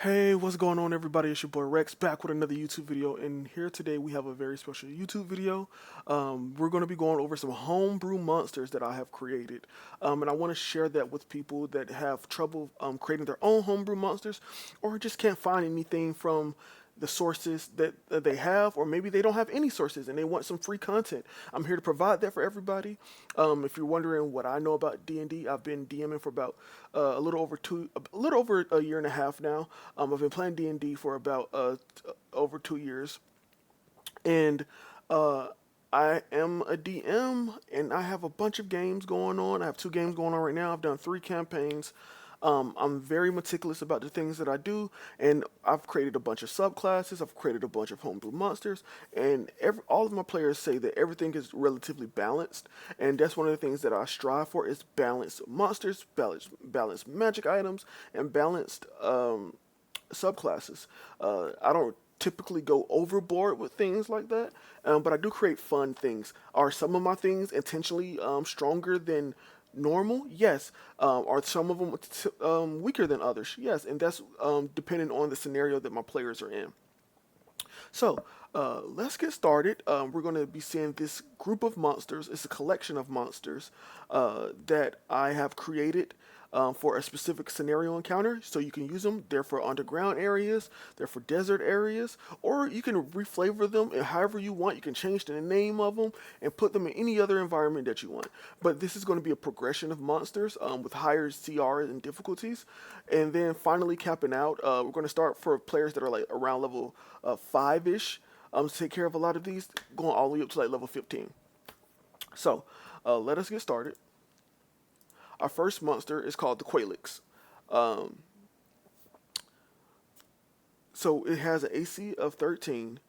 Hey, what's going on, everybody? It's your boy Rex back with another YouTube video, and here today we have a very special YouTube video. We're going to be going over some homebrew monsters that I have created, and I want to share that with people that have trouble creating their own homebrew monsters, or just can't find anything from the sources that they have, or maybe they don't have any sources and they want some free content. I'm here to provide that for everybody. If you're wondering what I know about D&D, I've been DMing for about a little over a year and a half now. I've been playing D&D for about over 2 years, and uh, I am a DM, and I have a bunch of games going on. I have two games going on right now. I've done three campaigns. I'm very meticulous about the things that I do, and I've created a bunch of subclasses. I've created a bunch of homebrew monsters, and all of my players say that everything is relatively balanced, and that's one of the things that I strive for is balanced monsters, balanced magic items, and balanced subclasses. I don't typically go overboard with things like that, but I do create fun things. Are some of my things intentionally stronger than normal? Yes. Are some of them weaker than others? Yes, and that's depending on the scenario that my players are in. So let's get started. We're going to be seeing this group of monsters. It's a collection of monsters that I have created for a specific scenario encounter. So you can use them. They're for underground areas, they're for desert areas, or you can reflavor them however you want. You can change the name of them and put them in any other environment that you want. But this is going to be a progression of monsters with higher CRs and difficulties. And then finally capping out, we're going to start for players that are like around level 5-ish. To take care of a lot of these, going all the way up to like level 15. So let us get started. Our first monster is called the Quailix. Um, so it has an AC of 13.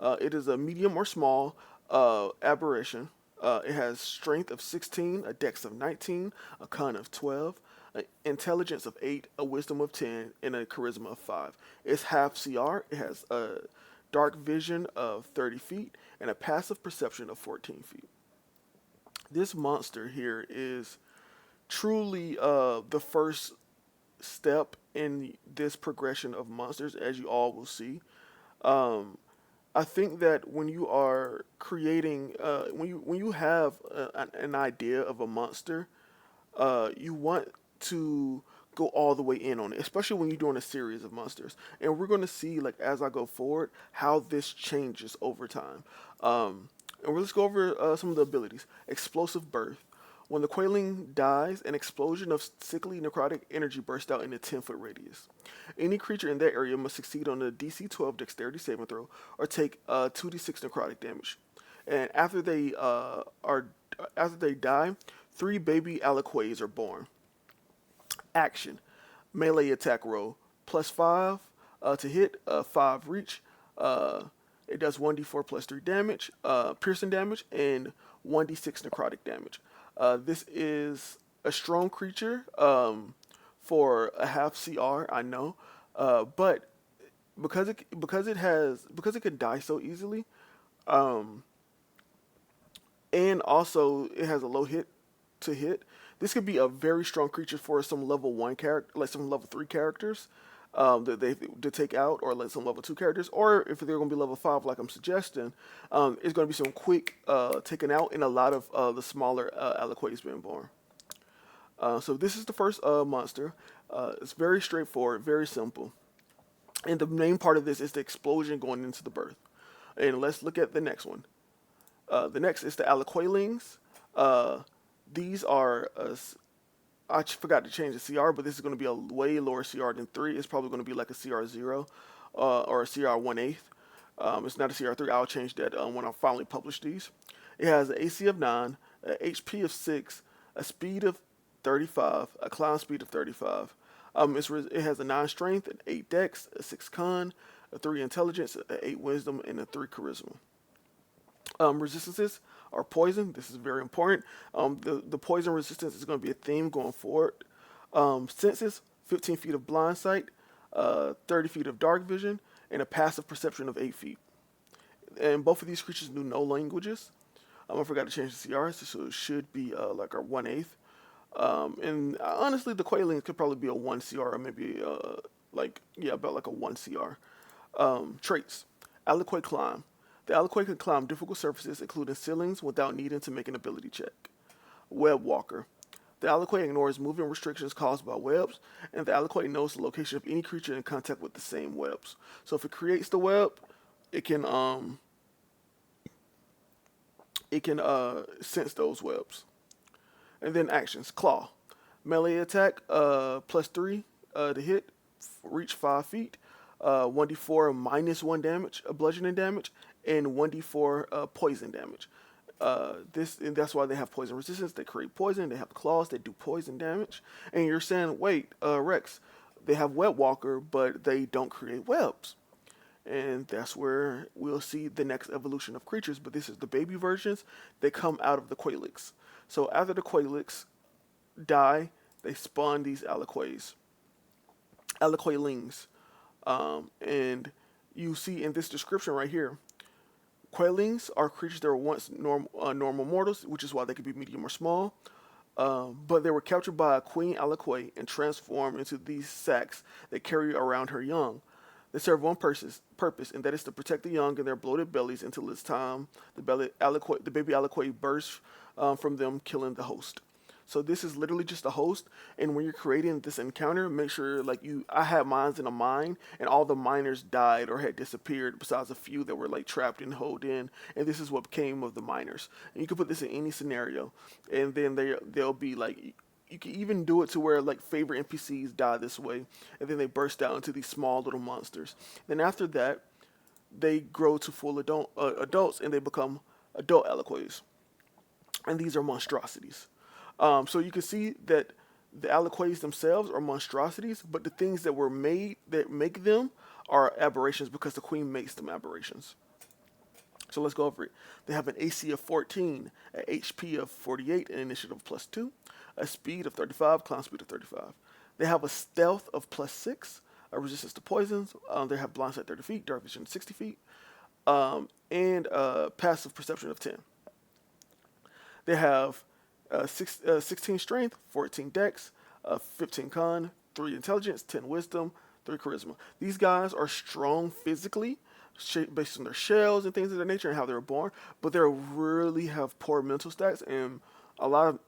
It is a medium or small aberration. It has strength of 16, a dex of 19, a con of 12, an intelligence of 8, a wisdom of 10, and a charisma of 5. It's half CR. It has a dark vision of 30 feet and a passive perception of 14 feet. This monster here is truly the first step in this progression of monsters, as you all will see. Um, I think that when you are creating, when you have an idea of a monster, you want to go all the way in on it, especially when you're doing a series of monsters. And we're going to see, like as I go forward, how this changes over time. And let's go over some of the abilities. Explosive Birth. When the Quailing dies, an explosion of sickly necrotic energy bursts out in a 10-foot radius. Any creature in that area must succeed on a DC 12 Dexterity saving throw or take 2d6 necrotic damage. And after they die, three baby aliquays are born. Action: melee attack roll +5 to hit, 5 reach. Uh, it does 1d4 plus 3 damage, piercing damage, and 1d6 necrotic damage. This is a strong creature for a half CR, I know, but because it can die so easily, um, and also it has a low hit to hit. This could be a very strong creature for some level 1 character, like some level 3 characters that they to take out, or like some level 2 characters, or if they're going to be level 5, like I'm suggesting, it's going to be some quick taken out, and a lot of the smaller aliquays being born. So this is the first monster. It's very straightforward, very simple, and the main part of this is the explosion going into the birth. And let's look at the next one. The next is the aliquailings. Uh, these are I forgot to change the CR, but this is going to be a way lower CR than 3. It's probably going to be like a CR 0 or a CR 1/8. It's not a CR 3. I'll change that when I finally publish these. It has an AC of 9, a HP of 6, a speed of 35, a climb speed of 35. It has a 9 strength, an 8 dex, a 6 con, a 3 intelligence, a 8 wisdom, and a 3 charisma. Resistances are poison. This is very important. The poison resistance is going to be a theme going forward. Senses: 15 feet of blind sight, 30 feet of dark vision, and a passive perception of 8 feet. And both of these creatures knew no languages. I forgot to change the CRs, so it should be like our 1/8. And honestly, the Quailing could probably be a 1 CR or maybe like, yeah, about like a 1 CR. Traits. Aliquot climb. The Aliquot can climb difficult surfaces, including ceilings, without needing to make an ability check. Web walker. The Aliquot ignores movement restrictions caused by webs, and the Aliquot knows the location of any creature in contact with the same webs. So if it creates the web, it can sense those webs. And then actions. Claw. Melee attack, +3 to hit, reach 5 feet, 1d4 -1 damage, bludgeoning damage, and 1d4 poison damage. And that's why they have poison resistance. They create poison. They have claws. They do poison damage. And you're saying, wait, Rex, they have Web Walker, but they don't create webs. And that's where we'll see the next evolution of creatures. But this is the baby versions. They come out of the Quaelix. So after the Quaelix die, they spawn these Aliquotlings. And you see in this description right here, Quaelings are creatures that were once normal mortals, which is why they could be medium or small. But they were captured by a queen Aliquot and transformed into these sacs that carry around her young. They serve one purpose, and that is to protect the young in their bloated bellies until it's time the baby Aliquot bursts from them, killing the host. So this is literally just a host, and when you're creating this encounter, make sure I had mines in a mine, and all the miners died or had disappeared, besides a few that were like trapped and holed in, and this is what became of the miners. And you can put this in any scenario, and then they'll be like, you can even do it to where like favorite NPCs die this way, and then they burst out into these small little monsters. Then after that, they grow to full adults, and they become adult Aliquots, and these are monstrosities. So you can see that the Aliquots themselves are monstrosities, but the things that were made that make them are aberrations because the queen makes them aberrations. So let's go over it. They have an AC of 14, an HP of 48, an initiative of +2, a speed of 35, climb speed of 35. They have a stealth of +6, a resistance to poisons. They have blind sight 30 feet, dark vision 60 feet, and passive perception of 10. They have 16 strength, 14 dex, 15 con, 3 intelligence, 10 wisdom, 3 charisma. These guys are strong physically, based on their shells and things of that nature and how they were born, but they really have poor mental stats, and a lot of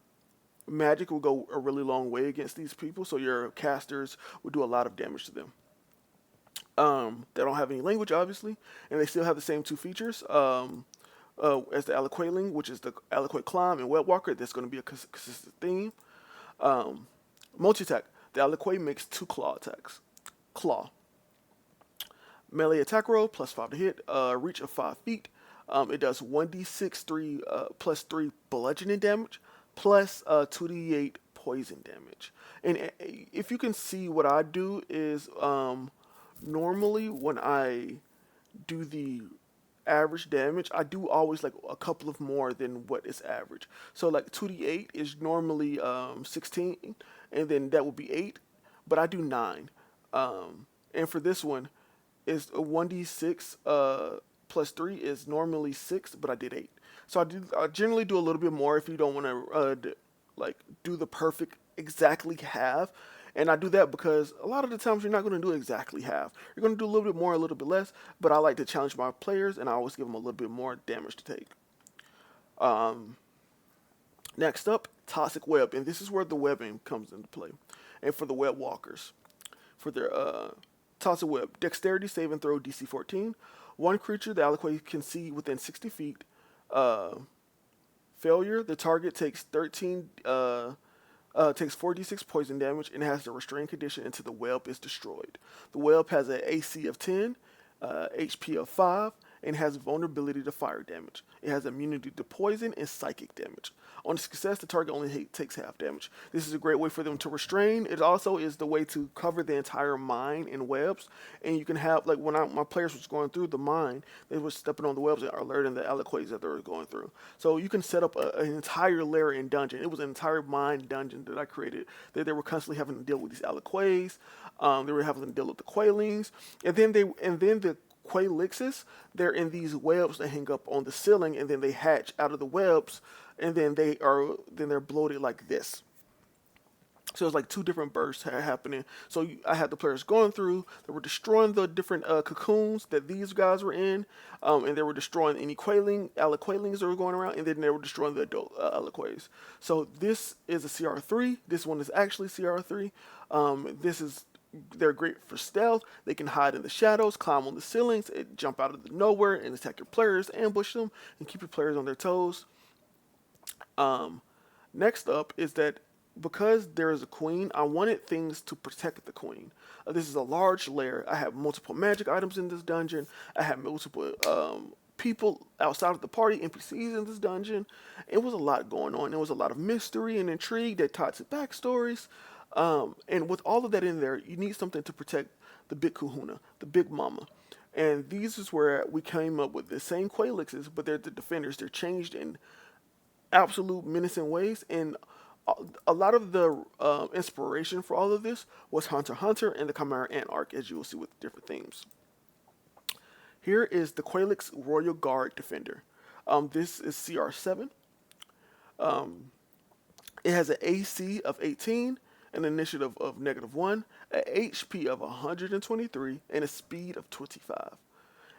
magic will go a really long way against these people, so your casters will do a lot of damage to them. They don't have any language, obviously, and they still have the same 2 features. As the Aliquotling, which is the Aliquot climb and Web Walker, that's going to be a consistent theme. Multi-attack. The Aliquot makes 2 claw attacks. Claw. Melee attack roll, +5 to hit, reach of 5 feet. It does 1d6 +3 bludgeoning damage, plus 2d8 poison damage. And if you can see, what I do is normally when I do the average damage, I do always like a couple of more than what is average. So like 2d8 is normally 16, and then that would be 8, but I do 9. And for this one, is a 1d6 +3 is normally 6, but I did 8. So I generally do a little bit more if you don't want to like do the perfect exactly half. And I do that because a lot of the times you're not going to do exactly half. You're going to do a little bit more, a little bit less. But I like to challenge my players, and I always give them a little bit more damage to take. Next up, Toxic Web. And this is where the webbing comes into play. And for the Web Walkers, for their Toxic Web, Dexterity saving throw DC 14. One creature the Aliquot can see within 60 feet. Failure, the target takes 4d6 poison damage and has the restrained condition until the web is destroyed. The web has an AC of 10, HP of 5, and has vulnerability to fire damage. It has immunity to poison and psychic damage. On success, the target only takes half damage. This is a great way for them to restrain. It also is the way to cover the entire mine in webs. And you can have, like when my players was going through the mine, they were stepping on the webs and alerting the Aliquots that they were going through. So you can set up an entire lair in dungeon. It was an entire mine dungeon that I created. They were constantly having to deal with these Aliquots. They were having to deal with the Quaelings. And then the Quaelixes, they're in these webs that hang up on the ceiling, and then they hatch out of the webs, and then they're bloated like this. So it was like two different bursts happening. So I had the players going through. They were destroying the different cocoons that these guys were in, and they were destroying any aliquailings that were going around, and then they were destroying the adult aliquays. So this is a CR3. This one is actually CR3. This is They're great for stealth. They can hide in the shadows, climb on the ceilings, jump out of the nowhere, and attack your players, ambush them, and keep your players on their toes. Um, Next up is that because there is a queen, I wanted things to protect the queen. This is a large lair. I have multiple magic items in this dungeon. I have multiple people outside of the party, NPCs in this dungeon. It was a lot going on. There was a lot of mystery and intrigue that tied to backstories. And with all of that in there, you need something to protect the big kahuna, the big mama. And these is where we came up with the same Quailixes, but they're the defenders. They're changed in absolute menacing ways. And a lot of the inspiration for all of this was Hunter x Hunter and the Chimera Ant arc, as you will see with different themes. Here is the Quailix Royal Guard Defender. This is CR7. It has an AC of 18, an initiative of -1, a HP of 123, and a speed of 25.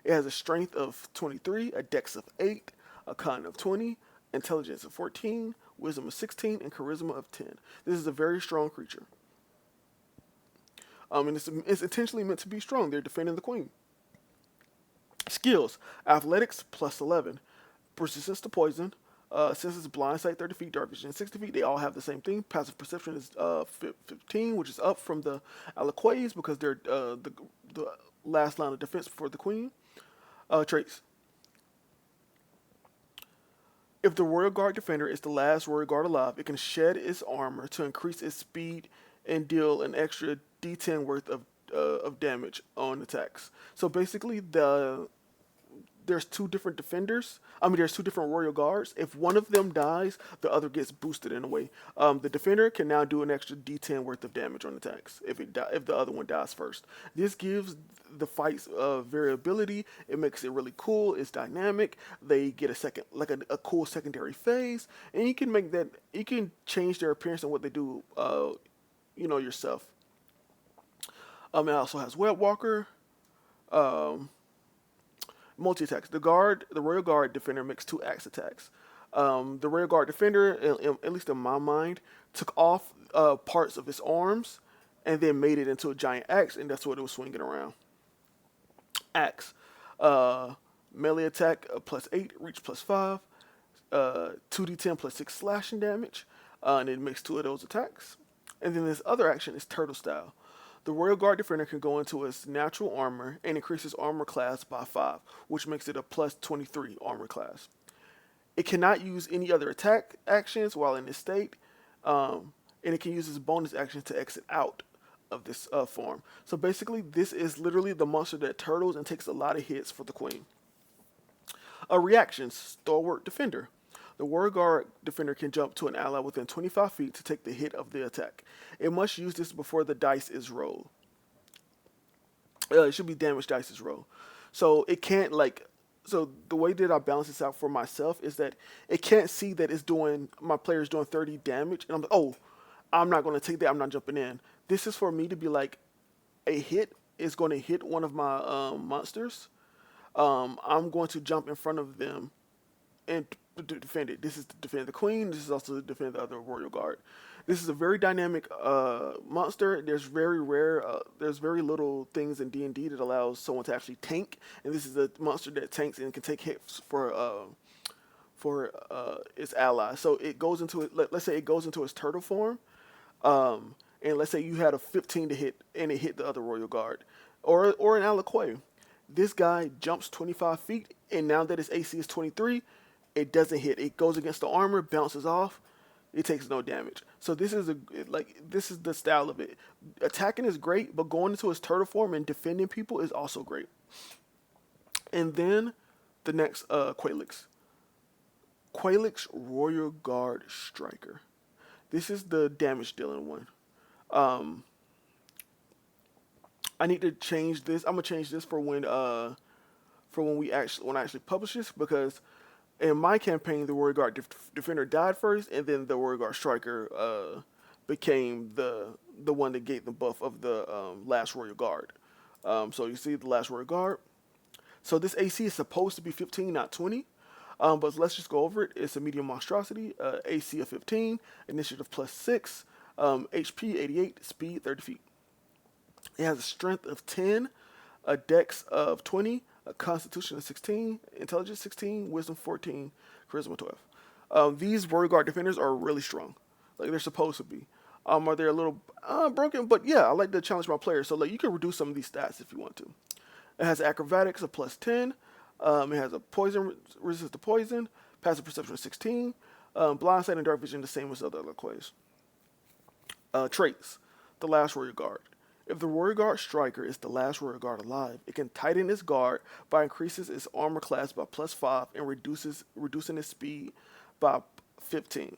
It has a strength of 23, a dex of 8, a con of 20, intelligence of 14, wisdom of 16, and charisma of 10. This is a very strong creature. And it's intentionally meant to be strong. They're defending the queen. Skills: athletics +11, resistance to poison, senses blind sight 30 feet, dark vision 60 feet. They all have the same thing. Passive perception is 15, which is up from the aliquays because they're the last line of defense for the queen. Traits: if the Royal Guard Defender is the last Royal Guard alive, it can shed its armor to increase its speed and deal an extra D10 worth of damage on attacks. So basically, there's two different defenders. There's two different Royal Guards. If one of them dies, the other gets boosted in a way. The defender can now do an extra D10 worth of damage on attacks if the other one dies first. This gives the fights variability. It makes it really cool. It's dynamic. They get a cool secondary phase, and you can change their appearance and what they do. Yourself. It also has Web Walker. Multi-attacks. The Royal Guard Defender makes 2 axe attacks. The Royal Guard Defender, at least in my mind, took off parts of his arms and then made it into a giant axe, and that's what it was swinging around. Axe. Melee attack +8, reach +5, 2d10 +6 slashing damage, and it makes 2 of those attacks. And then this other action is Turtle Style. The Royal Guard Defender can go into its natural armor and increase its armor class by 5, which makes it a +23 armor class. It cannot use any other attack actions while in this state, and it can use its bonus action to exit out of this form. So basically, this is literally the monster that turtles and takes a lot of hits for the queen. Reactions: Stalwart Defender. The Royal Guard Defender can jump to an ally within 25 feet to take the hit of the attack. It must use this before the dice is rolled. It should be damage dice is rolled. So it can't so the way that I balance this out for myself is that it can't see that my player is doing 30 damage, and I'm like, oh, I'm not going to take that. I'm not jumping in. This is for me to be like, a hit is going to hit one of my monsters. I'm going to jump in front of them and defend it. This is to defend the queen. This is also to defend the other Royal Guard. This is a very dynamic monster. There's very little things in D&D that allows someone to actually tank, and this is a monster that tanks and can take hits for its ally. So it goes into it. Let's say it goes into its turtle form, and let's say you had a 15 to hit, and it hit the other Royal Guard, or an aliquay. This guy jumps 25 feet, and now that his AC is 23. It doesn't hit. It goes against the armor, bounces off. It takes no damage. So this is the style of it. Attacking is great, but going into his turtle form and defending people is also great. And then the next Quailix. Quailix Royal Guard Striker. This is the damage dealing one. I need to change this. I'm gonna change this for when I actually publish this, because in my campaign, the Royal Guard Defender died first, and then the Royal Guard Striker became the one that gave the buff of the last Royal Guard. So you see the last Royal Guard. So this AC is supposed to be 15, not 20. But let's just go over it. It's a medium monstrosity, AC of 15, initiative plus 6, HP 88, speed 30 feet. It has a strength of 10, a dex of 20, a constitution of 16, intelligence 16, wisdom 14, charisma 12. These Warrior Guard defenders are really strong. Like they're supposed to be. Are they a little broken? But yeah, I like to challenge my players. So like you can reduce some of these stats if you want to. It has acrobatics of plus 10. It has a poison resist to poison, passive perception of 16, blind sight and dark vision the same as other clays. Traits: the last Warrior Guard. If the Warrior Guard striker is the last Warrior Guard alive, it can tighten its guard by increases its armor class by plus 5 and reducing its speed by 15.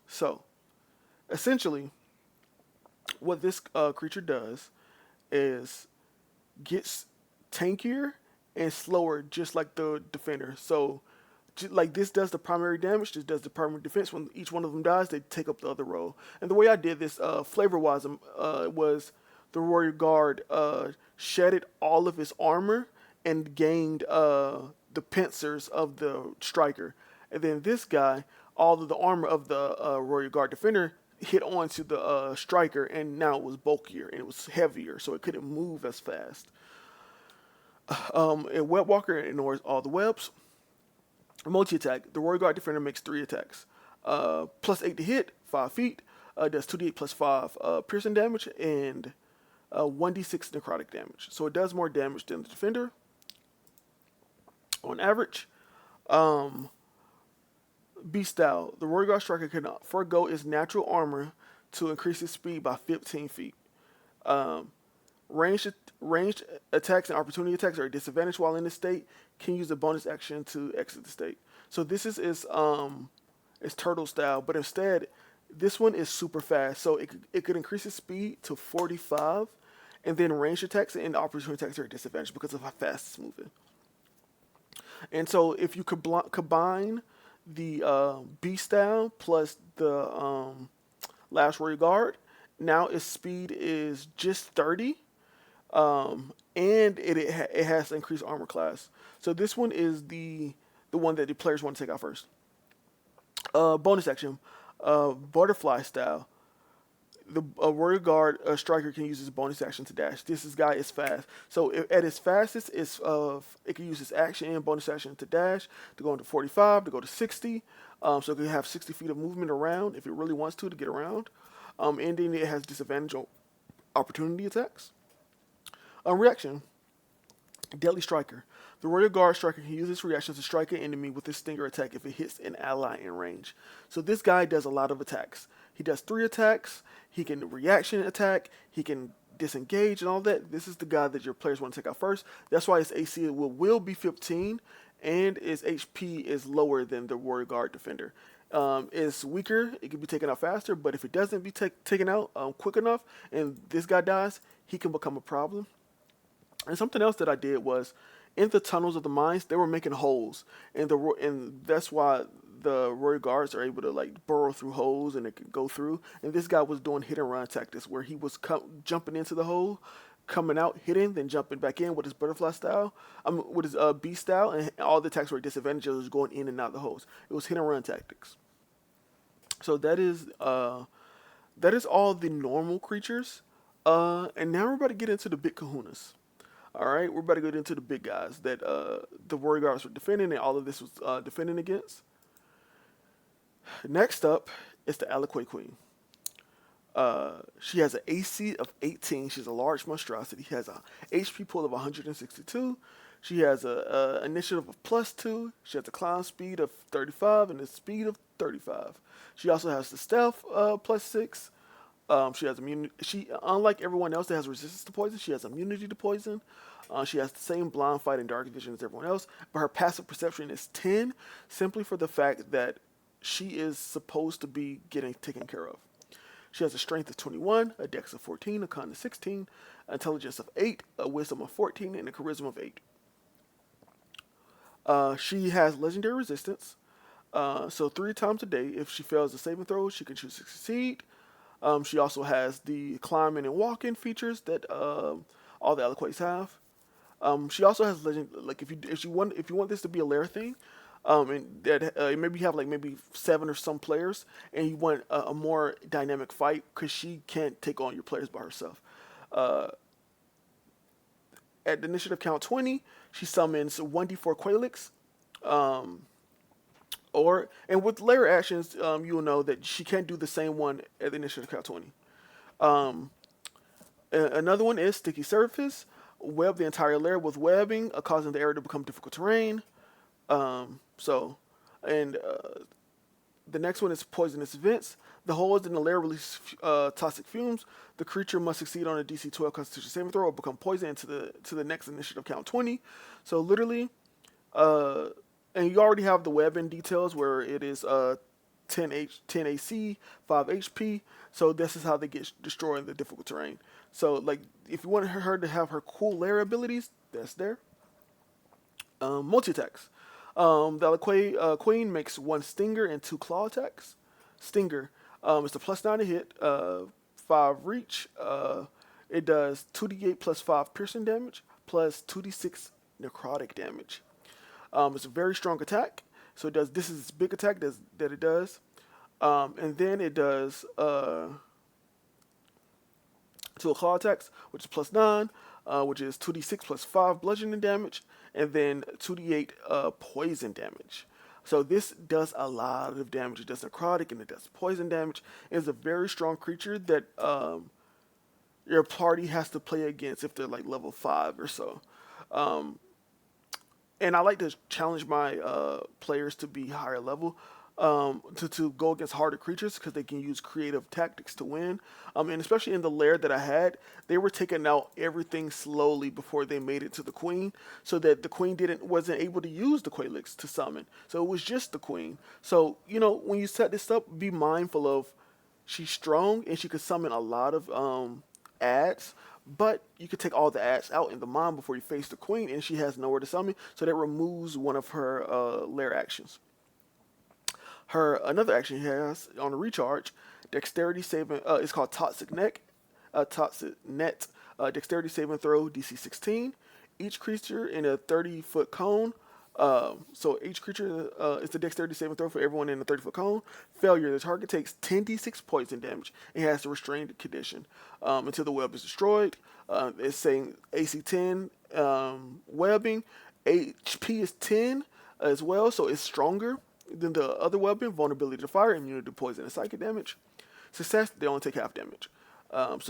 So, essentially, what this creature does is gets tankier and slower, just like the defender. So, like this does the primary damage, this does the primary defense. When each one of them dies, they take up the other role. And the way I did this, flavor-wise, was the Warrior Guard shedded all of his armor and gained the pincers of the striker. And then this guy, all of the armor of the Warrior Guard defender hit onto the striker, and now it was bulkier and it was heavier, so it couldn't move as fast. And Web Walker ignores all the webs. Multi-attack. The Warrior Guard defender makes 3 attacks. Plus 8 to hit, 5 feet. Does 2d8 plus 5 piercing damage, and 1d6 necrotic damage. So it does more damage than the defender on average. Beast style. The Warrior Guard striker can forego its natural armor to increase its speed by 15 feet. Ranged attacks and opportunity attacks are a disadvantage while in this state. Can use a bonus action to exit the state. So this is its turtle style, but instead, this one is super fast. So it could increase its speed to 45, and then ranged attacks and opportunity attacks are a disadvantage because of how fast it's moving. And so if you combine the beast style plus the last Warrior Guard, now its speed is just 30. And it has increased armor class. So this one is the one that the players want to take out first. Bonus action, butterfly style. The Warrior Guard striker can use his bonus action to dash. This guy is fast. So at its fastest, it can use its action and bonus action to dash, to go into 45, to go to 60. So it can have 60 feet of movement around if it really wants to get around. And then it has disadvantage on opportunity attacks. Reaction. Deadly Striker. The Royal Guard striker can use its reaction to strike an enemy with his stinger attack if it hits an ally in range. So this guy does a lot of attacks. He does 3 attacks. He can reaction attack. He can disengage and all that. This is the guy that your players want to take out first. That's why its AC will be 15, and its HP is lower than the Warrior Guard defender. It's weaker. It can be taken out faster, but if it doesn't be taken out quick enough, and this guy dies, he can become a problem. And something else that I did was, in the tunnels of the mines, they were making holes, and that's why the Royal Guards are able to like burrow through holes and it can go through. And this guy was doing hit and run tactics where he was jumping into the hole, coming out, hitting, then jumping back in with his butterfly style, with his beast style, and all the attacks were disadvantages going in and out of the holes. It was hit and run tactics. So that is all the normal creatures. And now we're about to get into the big kahunas. All right, we're about to get into the big guys that the Warrior Guards were defending, and all of this was defending against. Next up is the Aliquay Queen. She has an AC of 18. She's a large monstrosity. She has a HP pool of 162. She has a initiative of +2. She has a climb speed of 35 and a speed of 35. She also has the stealth +6. She has immunity. She, unlike everyone else that has resistance to poison, she has immunity to poison. She has the same blind fight and dark vision as everyone else, but her passive perception is 10, simply for the fact that she is supposed to be getting taken care of. She has a strength of 21, a dex of 14, a con of 16, intelligence of 8, a wisdom of 14, and a charisma of 8. She has legendary resistance. So 3 times a day, if she fails a saving throw, she can choose to succeed. She also has the climbing and walking features that all the Aliquays have. She also has legend. Like if you want this to be a lair thing, and that maybe you have like maybe 7 or some players, and you want a more dynamic fight because she can't take on your players by herself. Uh, at the initiative count 20, she summons 1d4 Quailix. Um, and with layer actions, you will know that she can't do the same one at the initiative count 20. Um, Another one is Sticky Surface. Web the entire layer with webbing, causing the area to become difficult terrain. So, and the next one is Poisonous Vents. The holes in the layer release toxic fumes. The creature must succeed on a DC 12 Constitution saving throw or become poisoned to the next initiative count 20. So literally, uh, and you already have the webbing details where it is 10 AC, 5 HP. So this is how they get destroyed in the difficult terrain. So like if you want her to have her cool layer abilities, that's there. Multi attacks. The Queen makes 1 Stinger and 2 Claw attacks. Stinger, it's a +9 to hit, 5 reach. It does 2d8 plus 5 piercing damage, plus 2d6 necrotic damage. It's a very strong attack. So it does. This is its big attack that it does, and then it does 2 claw attacks, which is +9, which is 2d6 plus 5 bludgeoning damage, and then 2d8 poison damage. So this does a lot of damage. It does necrotic and it does poison damage. It's a very strong creature that your party has to play against if they're like level 5 or so. And I like to challenge my players to be higher level, to go against harder creatures because they can use creative tactics to win. And especially in the lair that I had, they were taking out everything slowly before they made it to the queen, so that the queen wasn't able to use the Quailix to summon. So it was just the queen. So when you set this up, be mindful of she's strong and she could summon a lot of ads, but you could take all the ads out in the mind before you face the queen, and she has nowhere to summon, so that removes one of her lair actions. Her another action she has on a recharge, dexterity saving. It's called Toxic Net. Dexterity saving throw DC 16. Each creature in a 30-foot cone. So each creature is the dexterity saving throw for everyone in a 30-foot cone. Failure, the target takes 10d6 poison damage and has the restrained condition until the web is destroyed. It's saying AC 10 webbing. HP is 10 as well, so it's stronger than the other weapon. Vulnerability to fire, immunity to poison, and psychic damage. Success, they only take half damage. And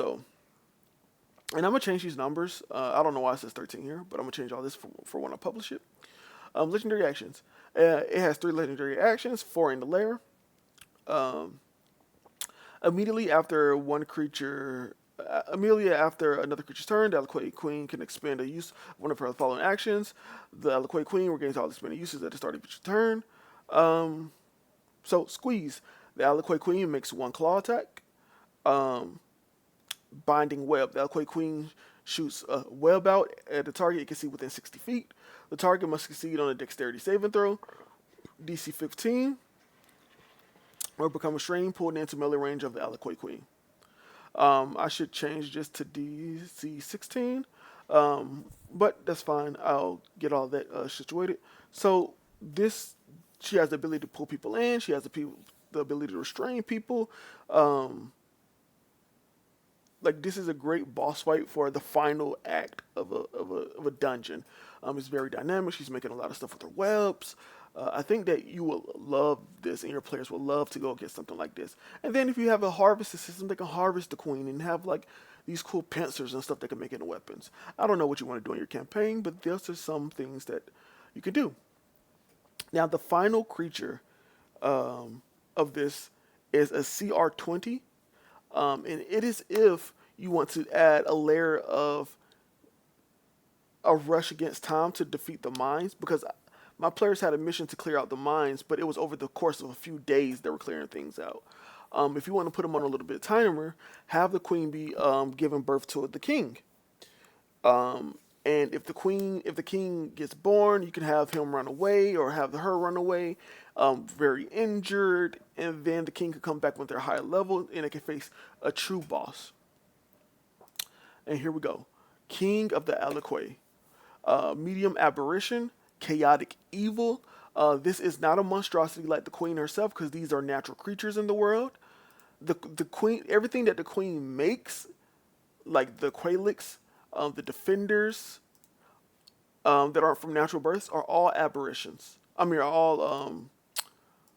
I'm going to change these numbers. I don't know why it says 13 here, but I'm going to change all this for when I publish it. Legendary actions. It has 3 legendary actions, 4 in the lair. Immediately after another creature's turn, the Aliquay Queen can expend a use of one of her following actions. The Aliquay Queen regains all expended uses at the start of each turn. So squeeze. The Aliquay Queen makes 1 claw attack. Binding web. The Aliquay Queen shoots a web out at the target it can see within 60 feet. The target must succeed on a dexterity saving throw, DC 15, or become restrained, pulled into melee range of the Aliquay Queen. I should change this to DC 16, but that's fine. I'll get all that situated. So she has the ability to pull people in. She has the ability to restrain people. This is a great boss fight for the final act of a dungeon. It's very dynamic. She's making a lot of stuff with her webs. I think that you will love this, and your players will love to go against something like this. And then if you have a harvest system, they can harvest the queen and have these cool pincers and stuff they can make into weapons. I don't know what you want to do in your campaign, but those are some things that you can do. Now the final creature of this is a CR20. And it is if you want to add a layer of a rush against time to defeat the mines, because my players had a mission to clear out the mines, but it was over the course of a few days they were clearing things out. If you want to put them on a little bit timer, have the queen be giving birth to the king. And if the king gets born, you can have him run away or have her run away, very injured, and then the king can come back when they're higher level and they can face a true boss. And here we go. King of the Aliquay. Medium aberration, chaotic evil. This is not a monstrosity like the queen herself because these are natural creatures in the world. The queen, everything that the queen makes, like the Quaelix, the defenders, that aren't from natural births, are all aberrations. I mean, are all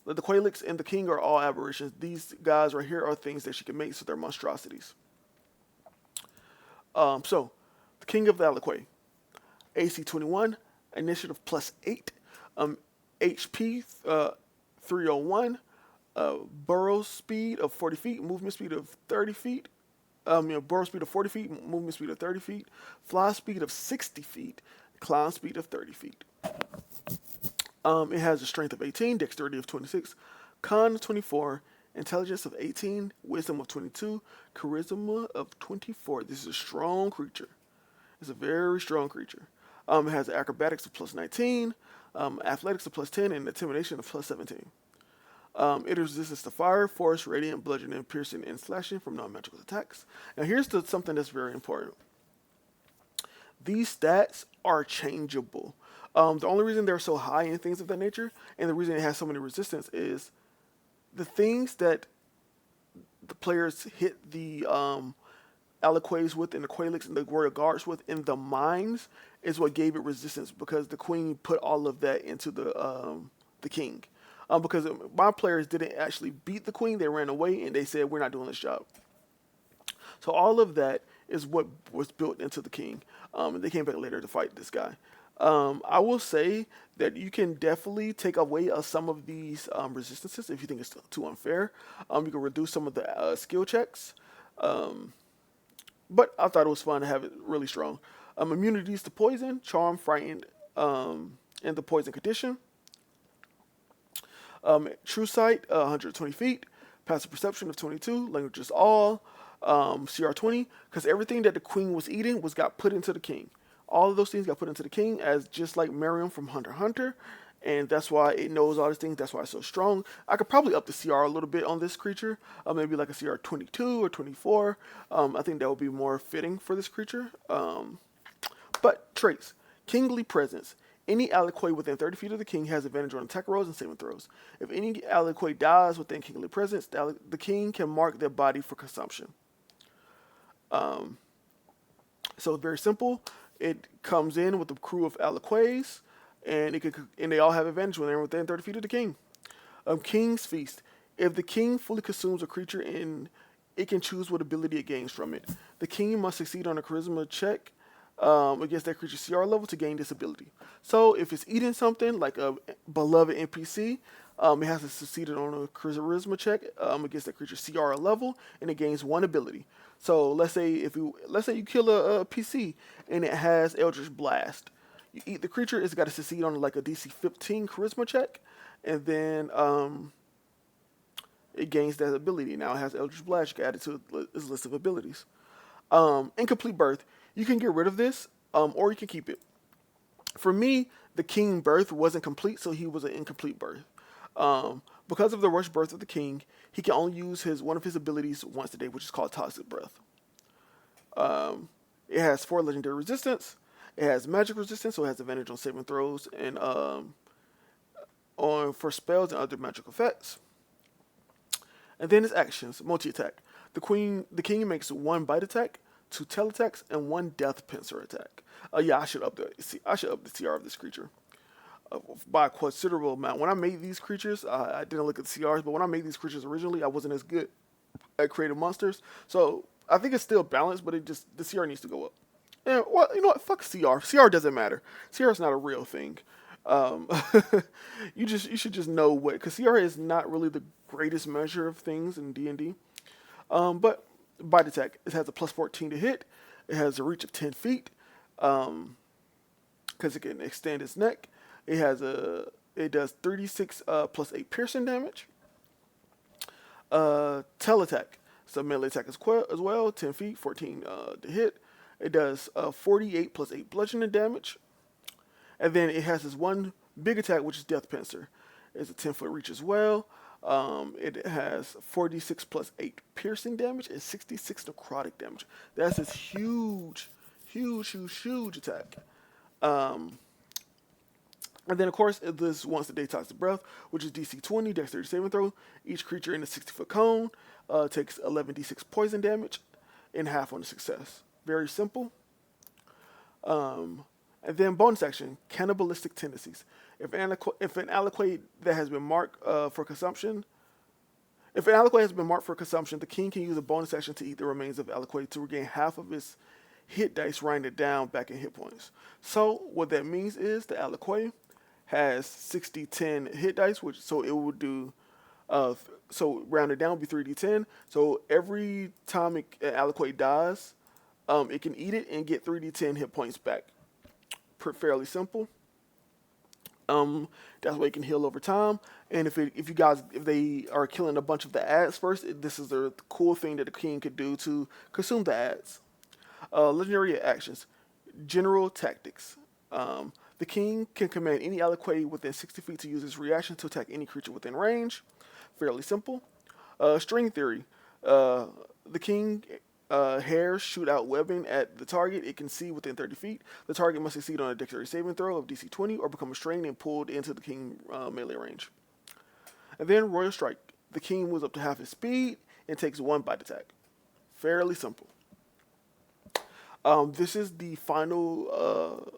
the Quaelix and the king are all aberrations. These guys right here are things that she can make, so they're monstrosities. So, the king of the Aliquay. AC 21, initiative +8, HP 301, burrow speed of 40 feet, movement speed of 30 feet, burrow speed of 40 feet, movement speed of 30 feet, fly speed of 60 feet, climb speed of 30 feet. It has a strength of 18, dexterity of 26, con 24, intelligence of 18, wisdom of 22, charisma of 24. This is a strong creature. It's a very strong creature. It has acrobatics of +19, athletics of +10, and intimidation of +17. It is resistance to fire, force, radiant, bludgeoning, piercing, and slashing from non-magical attacks. Now here's something that's very important. These stats are changeable. The only reason they're so high and things of that nature, and the reason it has so many resistance, is the things that the players hit the Aliquays with and the Quaelix and the Royal Guards with in the mines is what gave it resistance, because the queen put all of that into the king. Because my players didn't actually beat the queen, they ran away and they said, we're not doing this job. So all of that is what was built into the king. And they came back later to fight this guy. I will say that you can definitely take away some of these resistances if you think it's too unfair. You can reduce some of the skill checks. But I thought it was fun to have it really strong. Immunities to poison, charm, frightened, and the poison condition. True sight, 120 feet. Passive perception of 22. Languages all. CR 20, because everything that the queen was eating got put into the king. All of those things got put into the king, as just like Miriam from Hunter x Hunter, and that's why it knows all these things. That's why it's so strong. I could probably up the CR a little bit on this creature, maybe like a CR 22 or 24. I think that would be more fitting for this creature. But traits: kingly presence. Any Aliquay within 30 feet of the king has advantage on attack rolls and saving throws. If any Aliquay dies within kingly presence, the king can mark their body for consumption. So very simple. It comes in with a crew of Aliquays, and they all have advantage when they're within 30 feet of the king. King's Feast. If the king fully consumes a creature, it can choose what ability it gains from it. The king must succeed on a charisma check against that creature's CR level to gain this ability. So if it's eating something like a beloved NPC, it has to succeed on a charisma check against that creature's CR level, and it gains one ability. So let's say you kill a PC and it has Eldritch Blast. You eat the creature, it's got to succeed on like a DC 15 charisma check, and then it gains that ability. Now it has Eldritch Blast. You can add it to its list of abilities. Incomplete birth. You can get rid of this, or you can keep it. For me, the king birth wasn't complete, so he was an incomplete birth. Because of the rush birth of the king, he can only use one of his abilities once a day, which is called Toxic Breath. It has 4 legendary resistance. It has magic resistance, so it has advantage on saving throws and for spells and other magical effects. And then its actions: multi-attack. The king makes 1 bite attack, 2 tail attacks, and 1 death pincer attack. Yeah, I should up the CR of this creature by a considerable amount. When I made these creatures, I didn't look at the CRs, but when I made these creatures originally, I wasn't as good at creating monsters. So I think it's still balanced, but the CR needs to go up. And well, you know what? Fuck CR. CR doesn't matter. CR is not a real thing. You should just know what, because CR is not really the greatest measure of things in D&D. But bite attack, it has a +14 to hit. It has a reach of 10 feet. Because it can extend its neck. It does 36 +8 piercing damage. Tail attack. So melee attack as well, 10 feet, 14 to hit. It does 48 plus 8 bludgeoning damage. And then it has this one big attack, which is Death Pincer. It's a 10-foot reach as well. It has 46 plus 8 piercing damage and 66 necrotic damage. That's this huge, huge, huge, huge attack. And then, of course, this once a day toxic breath, which is DC 20, dexterity saving throw. Each creature in a 60-foot cone takes 11d6 poison damage in half on a success. Very simple. And then bonus action, cannibalistic tendencies. If an aliquid that has been marked for consumption, if an aliquid has been marked for consumption, the king can use a bonus action to eat the remains of aliquid to regain half of its hit dice, writing it down back in hit points. So what that means is the aliquid has 60-10 hit dice, which so it would do. So rounded down would be 3d10. So every time an aliquid dies, it can eat it and get 3d10 hit points back. Fairly simple. That's why you can heal over time. And if they are killing a bunch of the ads first, this is the cool thing that the king could do to consume the ads. Legendary actions, general tactics. The king can command any aliquid within 60 feet to use his reaction to attack any creature within range. Fairly simple. String theory. The king hairs shoot out webbing at the target it can see within 30 feet. The target must succeed on a dexterity saving throw of DC 20 or become restrained and pulled into the king melee range. And then Royal Strike. The king moves up to half his speed and takes one bite attack. Fairly simple. This is the final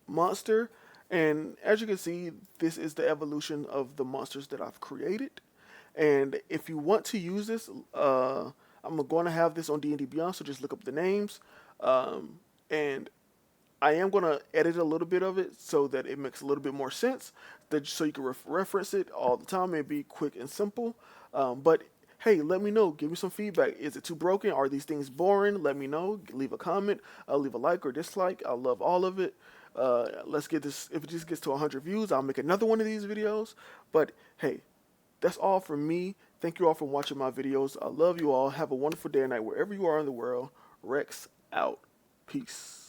monster, and as you can see, this is the evolution of the monsters that I've created. And if you want to use this, I'm going to have this on D&D Beyond, so just look up the names. And I am going to edit a little bit of it so that it makes a little bit more sense, so you can reference it all the time. It'd be quick and simple. But hey, let me know. Give me some feedback. Is it too broken? Are these things boring? Let me know. Leave a comment. Leave a like or dislike. I love all of it. Let's get this. If it just gets to 100 views, I'll make another one of these videos. But hey, that's all from me. Thank you all for watching my videos. I love you all. Have a wonderful day or night wherever you are in the world. Rex out. Peace.